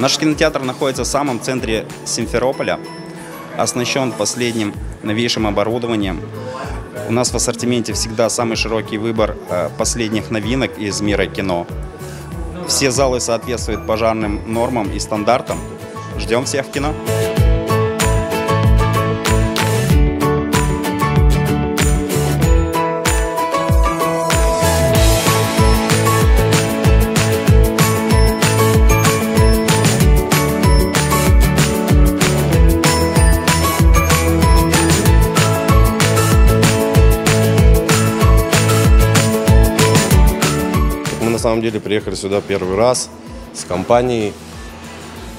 Наш кинотеатр находится в самом центре Симферополя, оснащен последним новейшим оборудованием. У нас в ассортименте всегда самый широкий выбор последних новинок из мира кино. Все залы соответствуют пожарным нормам и стандартам. Ждем всех в кино. Мы на самом деле приехали сюда первый раз с компанией.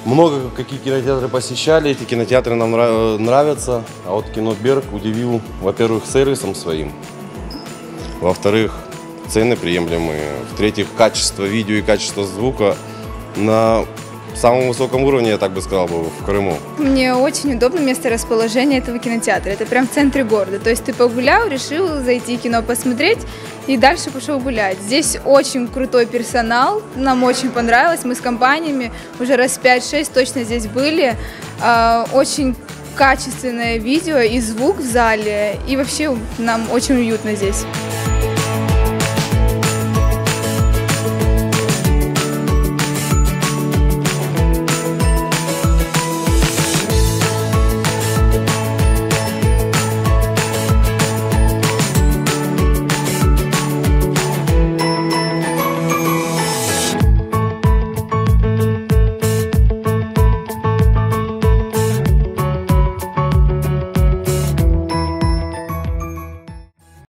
Много какие кинотеатры посещали, эти кинотеатры нам нравятся. А вот кино Берг удивил, во-первых, сервисом своим, во-вторых, цены приемлемые, в-третьих, качество видео и качество звука на самом высоком уровне, я так бы сказал, в Крыму. Мне очень удобно место расположения этого кинотеатра. Это прям в центре города. То есть ты погулял, решил зайти кино посмотреть и дальше пошел гулять. Здесь очень крутой персонал, нам очень понравилось. Мы с компаниями уже раз 5-6 точно здесь были. Очень качественное видео и звук в зале. И вообще нам очень уютно здесь.